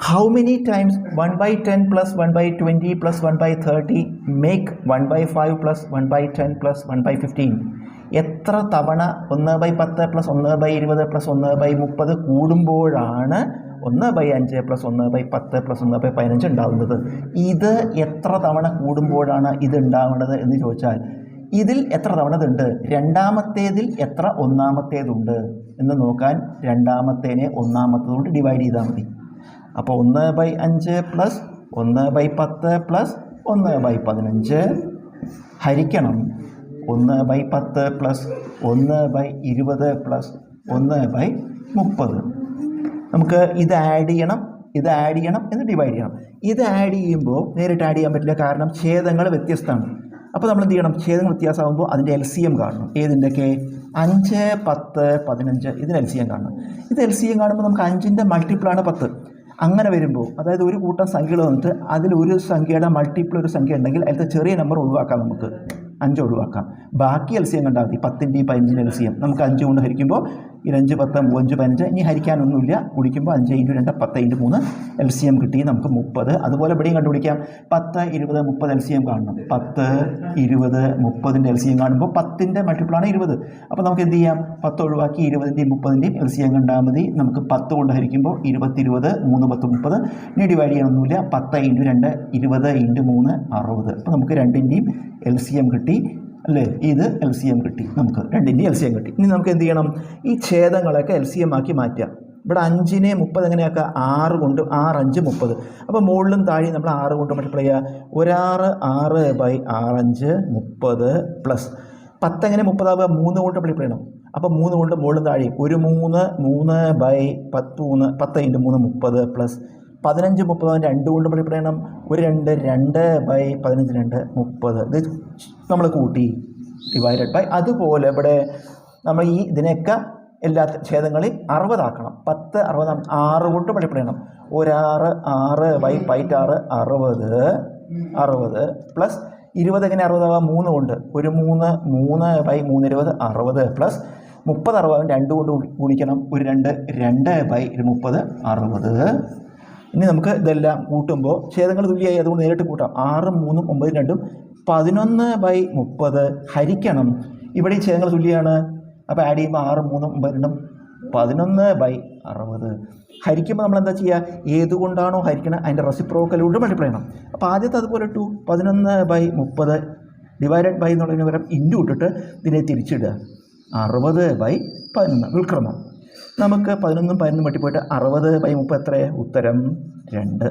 How many times 1 by 10 plus 1 by 20 plus 1 by 30 make 1 by 5 plus 1 by 10 plus 1 by 15? എത്ര തവണ 1/10 plus 1/20 plus 1/30 കൂടുമ്പോഴാണ് 1/5 plus 1/10 plus 1/15 ഉണ്ടാകുന്നത്? ഇത് എത്ര തവണ കൂടുമ്പോഴാണ് ഇത് ഉണ്ടാവുന്നത് എന്ന് ചോദിച്ചാൽ ഇതിൽ എത്ര തവണ ഇതുണ്ട്, രണ്ടാമത്തേതിൽ എത്ര ഒന്നാമത്തേതുണ്ട് എന്ന് നോക്കാൻ രണ്ടാമത്തേനെ ഒന്നാമത്തേതുകൊണ്ട് ഡിവൈഡ് ചെയ്താൽ മതി. അപ്പോൾ 1/5 പ്ലസ് 1/10 പ്ലസ് 1/15 ഹരിക്കണം 1/10 പ്ലസ് 1/20 പ്ലസ് 1/30. നമുക്ക് ഇത് ആഡ് ചെയ്യണം എന്ന് ഡിവൈഡ് ചെയ്യണം. ഇത് ആഡ് ചെയ്യുമ്പോൾ നേരിട്ട് ആഡ് ചെയ്യാൻ പറ്റില്ല, കാരണം ഛേദങ്ങൾ വ്യത്യസ്തമാണ്. അപ്പോൾ നമ്മൾ എന്ത് ചെയ്യണം, ഛേദങ്ങൾ വ്യത്യാസമാകുമ്പോൾ അതിൻ്റെ LCM കാണണം. ഏതിൻ്റെയൊക്കെ? 5, 10, 15 ഇതിന് LCM കാണണം. ഇത് LCM കാണുമ്പോൾ നമുക്ക് 5ൻ്റെ മൾട്ടിപ്പിളാണ് 10. അങ്ങനെ വരുമ്പോൾ അതായത് ഒരു കൂട്ടം സംഖ്യകൾ വന്നിട്ട് അതിലൊരു സംഖ്യയുടെ മൾട്ടിപ്പിൾ ഒരു സംഖ്യ ഉണ്ടെങ്കിൽ അതിലത്തെ ചെറിയ നമ്പർ ഒഴിവാക്കാം, നമുക്ക് 5 ഒഴിവാക്കാം. ബാക്കി LCM കണ്ടാൽ മതി. 10ൻ്റെയും 15ൻ്റെ LCM നമുക്ക് 5 കൊണ്ട് ഹരിക്കുമ്പോൾ 5, 10, 5, 15 ഇനി ഹരിക്കാനൊന്നുമില്ല. കുടിക്കുമ്പോൾ 5 × 2 10 × 3 LCM കിട്ടി നമുക്ക് 30. അതുപോലെ ഇവിടെയും കണ്ടുപിടിക്കാം. 10, 20, 30 LCM കാണണം. 10, 20, 30ൻ്റെ LCM കാണുമ്പോൾ 10ൻ്റെ മൾട്ടിപ്പിളാണ് 20. അപ്പോൾ നമുക്ക് എന്ത് ചെയ്യാം, 10 ഒഴിവാക്കി 20ൻ്റെയും 30ൻ്റെയും LCM കണ്ടാൽ മതി. നമുക്ക് 10 കൊണ്ട് ഹരിക്കുമ്പോൾ 20, 20, 3, 10, 30. ഇനി ഡിവൈഡ് ചെയ്യാനൊന്നുമില്ല. 10 × 2 20 × 3 60. അപ്പോൾ നമുക്ക് 2ൻ്റെയും LCM കിട്ടി അല്ലേ? ഇത് LCM കിട്ടി, നമുക്ക് 2ൻ്റെ LCM കിട്ടി. ഇനി നമുക്ക് എന്ത് ചെയ്യണം, ഈ ഛേദങ്ങളൊക്കെ LCM ആക്കി മാറ്റാം. ഇവിടെ 5നെ 30 എങ്ങനെയാക്കുക, 6 കൊണ്ട് 6, 5, 30. അപ്പോൾ മുകളിലും താഴെയും നമ്മൾ 6 കൊണ്ട് മൾട്ടിപ്ലൈ ചെയ്യുക. 1 6/6 30 പ്ലസ് 10 എങ്ങനെ 30 ആവുക, 3 കൊണ്ട് മൾട്ടിപ്ലൈ ചെയ്യണം. അപ്പോൾ 3 കൊണ്ട് മുകളിലും താഴെയും 1 3 3/10 10 × 3 30 പ്ലസ് 15 30 2 കൊണ്ട് മൾട്ടിപ്ലൈ ചെയ്യണം. 1 2 2/15 2 30. ഇത് നമ്മൾ കൂട്ടി ഡിവൈഡഡ് ബൈ. അതുപോലെ ഇവിടെ നമ്മൾ ഈ ഇതിനെയൊക്കെ എല്ലാ ഛേദങ്ങളിൽ 60 ആക്കണം. 10 60 6 കൊണ്ട് മൾട്ടിപ്ലൈ ചെയ്യണം. 1 6 6/6 60 പ്ലസ് 20 എങ്ങനെ 60 ആവാം, 3 കൊണ്ട് 1 3 3/3 20 60 പ്ലസ് 30 60 2 കൊണ്ട് ഗുണിക്കണം. 1 2 2/30 60. ഇനി നമുക്ക് ഇതെല്ലാം കൂട്ടുമ്പോൾ ഛേദങ്ങൾ തുല്യമായി, അതുകൊണ്ട് നേരിട്ട് കൂട്ടാം. 6 3 9 2 11/30 ഹരിക്കണം. ഇവിടെ ഈ ഛേദങ്ങൾ തുല്യമാണ്. അപ്പോൾ ആഡ് ചെയ്യുമ്പോൾ 6 3 9 2 11/60 ഹരിക്കുമ്പോൾ നമ്മൾ എന്താ ചെയ്യുക, ഏതുകൊണ്ടാണോ ഹരിക്കണം അതിൻ്റെ റെസിപ്രോക്കലോട് മൾട്ടിപ്ലൈ ചെയ്യണം. അപ്പോൾ ആദ്യത്തെ അതുപോലെ 11/30 ഡിവൈഡഡ് ബൈ എന്നുള്ളതിന് പകരം ഇൻറ്റു ഇട്ടിട്ട് ഇതിനെ തിരിച്ചിടുക. 60/11 വിൽക്രമം. നമുക്ക് 11 11 വെട്ടിപ്പോയിട്ട് 60/30 എത്രയാണ് ഉത്തരം? 2.